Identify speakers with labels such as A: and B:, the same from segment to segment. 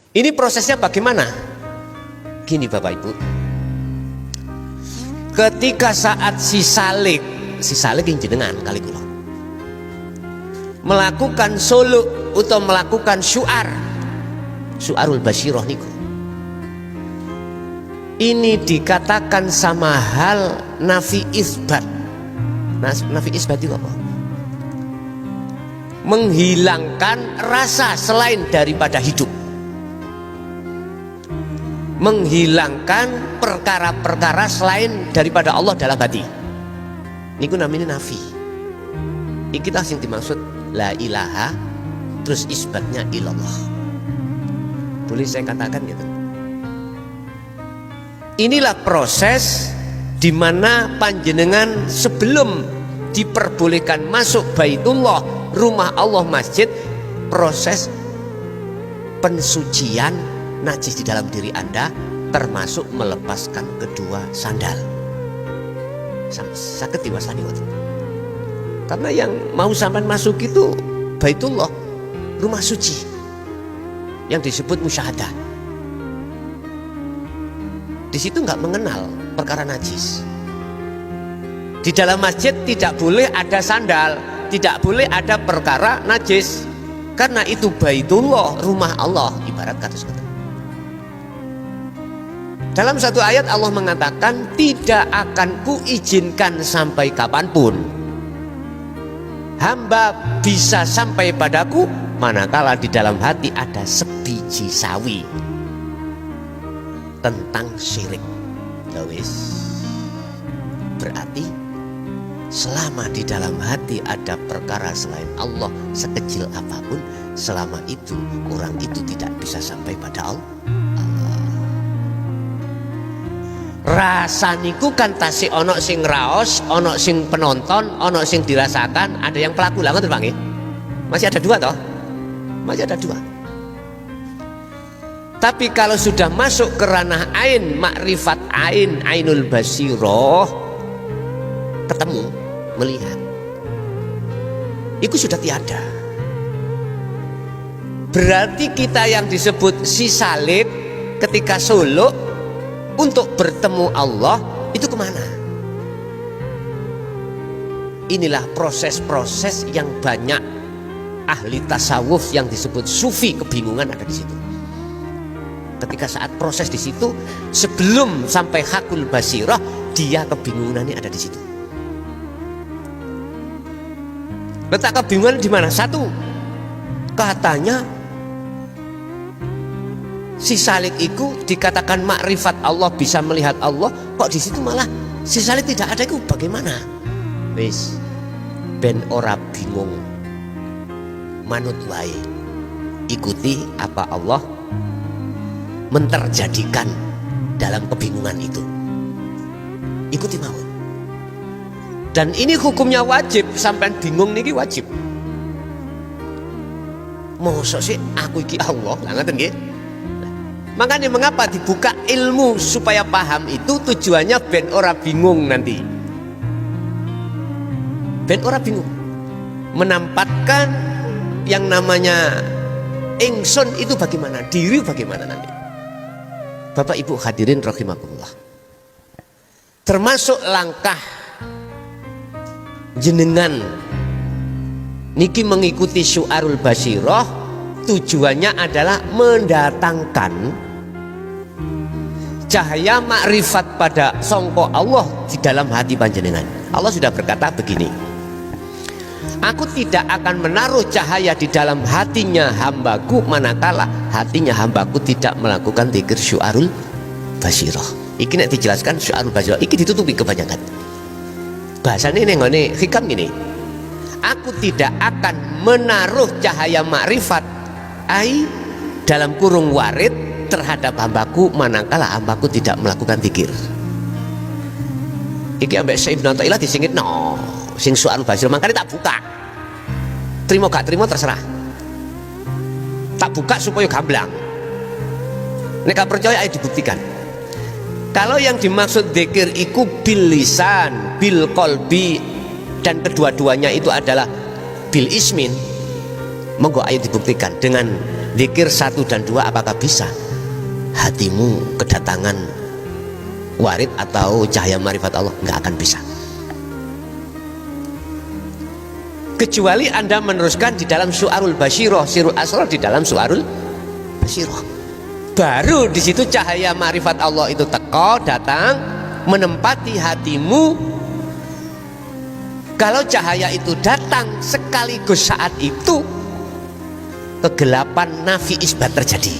A: Ini prosesnya bagaimana? Gini Bapak Ibu, ketika saat si salik yang jenengan kali kula melakukan suluk atau melakukan syu'arul basyirah niku, ini dikatakan sama hal nafi isbat. Nafi isbat itu apa? Menghilangkan rasa selain daripada hidup, menghilangkan perkara-perkara selain daripada Allah dalam hati. Niku namanya nafi. Iki kita yang dimaksud la ilaha, terus isbatnya ilallah. Boleh saya katakan gitu. Inilah proses di mana panjenengan sebelum diperbolehkan masuk Baitullah, rumah Allah, masjid, proses pensucian najis di dalam diri Anda, termasuk melepaskan kedua sandal. Sakit diwasani waktu. Karena yang mau sampai masuk itu Baitullah, rumah suci yang disebut musyahadah. Di situ nggak mengenal perkara najis. Di dalam masjid tidak boleh ada sandal, tidak boleh ada perkara najis, karena itu Baitullah, rumah Allah, ibarat kata-kata. Dalam satu ayat Allah mengatakan, tidak akan kuizinkan sampai kapanpun hamba bisa sampai padaku manakala di dalam hati ada sebiji sawi tentang syirik. Lawis, berarti selama di dalam hati ada perkara selain Allah sekecil apapun, selama itu orang itu tidak bisa sampai pada Allah. Rasa niku kan tasih ono sing raos, ono sing penonton, ono sing dirasakan, ada yang pelaku. Lah ngoten Pak nggih. Masih ada dua toh? Masih ada dua. Tapi kalau sudah masuk ke ranah ain, makrifat ain, ainul basiroh, ketemu, melihat, itu sudah tiada. Berarti kita yang disebut si salik ketika suluk untuk bertemu Allah itu kemana? Inilah proses-proses yang banyak ahli tasawuf yang disebut sufi kebingungan ada di situ. Ketika saat proses di situ, sebelum sampai hakul basirah, dia kebingungannya ada di situ. Letak kebingungan di mana? Satu, katanya si salik itu dikatakan makrifat Allah, bisa melihat Allah, kok di situ malah si salik tidak ada, itu bagaimana? Wis ben ora bingung, manut wae, ikuti apa Allah menterjadikan dalam kebingungan itu, ikuti mawon. Dan ini hukumnya wajib, sampai bingung niki wajib. Mosok sih aku iki Allah, lah ngoten nggih. Makanya mengapa dibuka ilmu supaya paham itu, tujuannya ben ora bingung nanti. Ben ora bingung. Menampatkan yang namanya ingsun itu bagaimana, diri bagaimana nanti. Bapak Ibu hadirin rahimakumullah. Termasuk langkah jenengan niki mengikuti syu'arul basyirah, tujuannya adalah mendatangkan cahaya makrifat pada sangka Allah di dalam hati panjenengan. Allah sudah berkata begini, aku tidak akan menaruh cahaya di dalam hatinya hambaku manakala hatinya hambaku tidak melakukan dzikir syu'arul basyirah. Iki nek dijelaskan syu'arul basyirah iki ditutupi kebanyakan. Bahasanya ini ngene hikam gini, aku tidak akan menaruh cahaya makrifat ai dalam kurung warid terhadap hambaku manakala hambaku tidak melakukan dzikir. Iki ambek Syekh Ibnu Athaillah disingit no sing syu'arul basyirah, makanya tak buka. Terima gak terima terserah. Tak buka supaya gamblang. Nek gak percaya ayo dibuktikan. Kalau yang dimaksud dzikir iku bil lisan, bil qalbi, dan kedua-duanya itu adalah bil ismin, monggo ayo dibuktikan dengan Zikir 1 dan 2 apakah bisa hatimu kedatangan warid atau cahaya marifat Allah? Nggak akan bisa, kecuali Anda meneruskan di dalam Su'arul Basyiroh, Sirul Asrar di dalam Su'arul Basyiroh. Baru di situ cahaya marifat Allah itu teko, datang, menempati hatimu. Kalau cahaya itu datang sekaligus saat itu, kegelapan nafi isbat terjadi.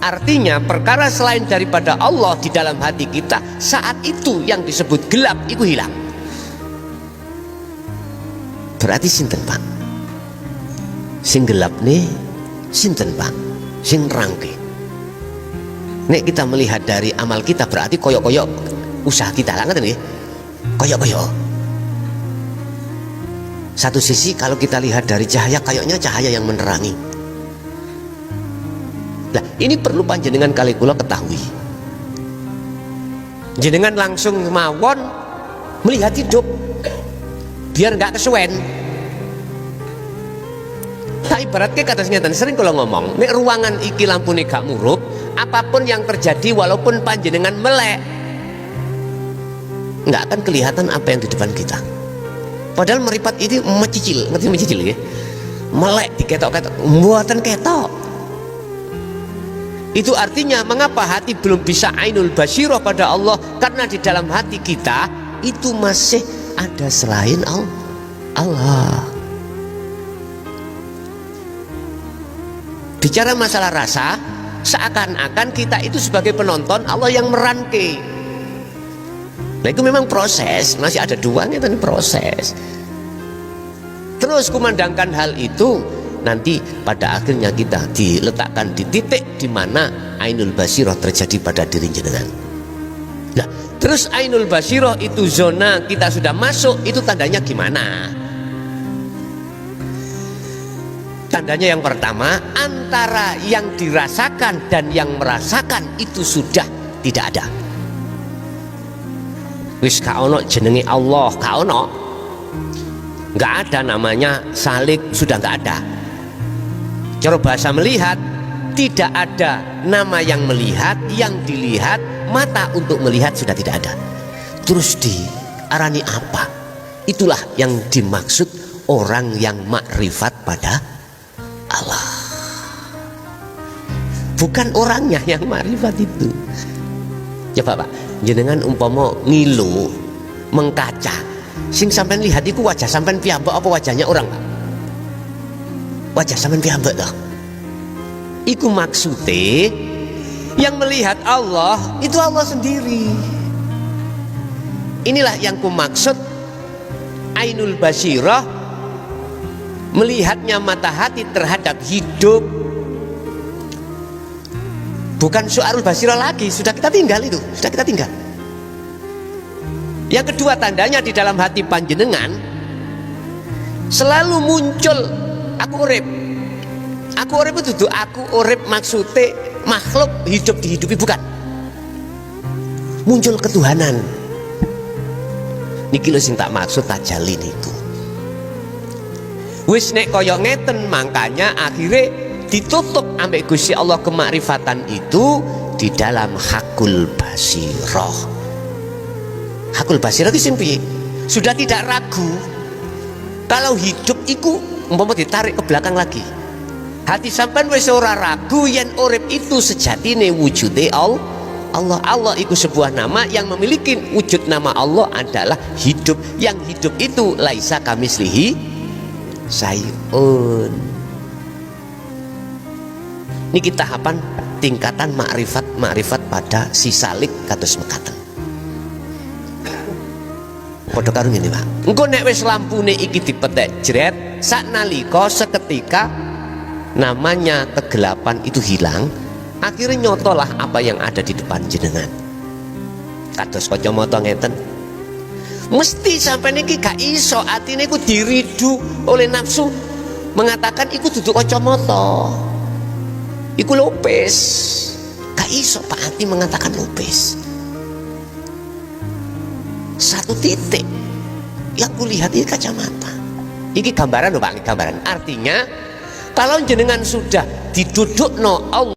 A: Artinya perkara selain daripada Allah di dalam hati kita, saat itu yang disebut gelap itu hilang. Berarti sinten Pak? Sing gelap nih sinten Pak? Sing rangke. Nek kita melihat dari amal kita berarti koyok-koyok usaha kita lah, ngerti nggih? Koyok-koyok. Satu sisi kalau kita lihat dari cahaya, kayaknya cahaya yang menerangi. Nah, ini perlu panjenengan kali kula ketahui. Jenengan langsung mawon melihat hidup, biar nggak kesuwen. Tak ibaratnya kata ngeten, sering kalau ngomong, nek ruangan iki lampune gak murup, apapun yang terjadi walaupun panjenengan melek, nggak akan kelihatan apa yang di depan kita. Padahal meripat itu mecicil, ngerti mecicil ya? Melek diketok-ketok, mboten ketok. Itu artinya mengapa hati belum bisa ainul basyirah pada Allah? Karena di dalam hati kita itu masih ada selain Allah. Bicara masalah rasa, seakan-akan kita itu sebagai penonton, Allah yang merangkai. Nah itu memang proses, masih ada duanya tadi proses. Terus kumandangkan hal itu, nanti pada akhirnya kita diletakkan di titik di mana ainul basyirah terjadi pada diri jenengan. Nah, terus ainul basyirah itu zona kita sudah masuk, itu tandanya gimana? Tandanya yang pertama, antara yang dirasakan dan yang merasakan itu sudah tidak ada. Wis gak ono jenenge Allah, gak ono, gak ada namanya salik, sudah gak ada. Cara bahasa melihat, tidak ada nama yang melihat, yang dilihat, mata untuk melihat sudah tidak ada. Terus diarani apa? Itulah yang dimaksud orang yang makrifat pada Allah, bukan orangnya yang makrifat itu. Coba Pak, jenengan umpama ngilu mengkaca, sing sampean lihat iku wajah sampean piyambak apa wajahnya orang Pak? Wajah sampean piyambak toh. Iku maksude yang melihat Allah itu Allah sendiri. Inilah yang ku maksud ainul basyirah, melihatnya mata hati terhadap hidup. Bukan su'arul basyirah lagi, sudah kita tinggal itu, sudah kita tinggal. Yang kedua tandanya di dalam hati panjenengan selalu muncul aku urip. Aku urip itu aku urip maksudnya makhluk hidup dihidupi, bukan. Muncul ketuhanan. Niki lho sing tak maksud tajalli niku. Wis nek kaya ngeten, makanya akhirnya ditutup ambek Gusti Allah kemakrifatan itu di dalam hakul basirah. Hakul basirah itu sing piye? Sudah tidak ragu. Kalau hidup iku umpama ditarik ke belakang lagi, hati sampean wis ora ragu yen urip itu sejatine wujude Allah. Allah itu sebuah nama yang memiliki wujud. Nama Allah adalah hidup. Yang hidup itu laisa kamislihi sayun. Niki tahapan tingkatan makrifat pada si salik kados mekaten. Padha karo ngene Pak. Engko nek wis lampune iki dipetek jret, saknalika seketika namanya kegelapan itu hilang, akhirnya nyotolah apa yang ada di depan jenengan. Kados kacamata ngeten. Mesti sampai niki gak iso atine iku diridu oleh nafsu mengatakan iku duduk kacamata. Iku lupis. Gak iso Pak Ati mengatakan lupis. Satu titik yang kulihat ini kacamata. Iki gambaran loh Pak, gambaran. Artinya Kalau jenengan sudah didudukno Allah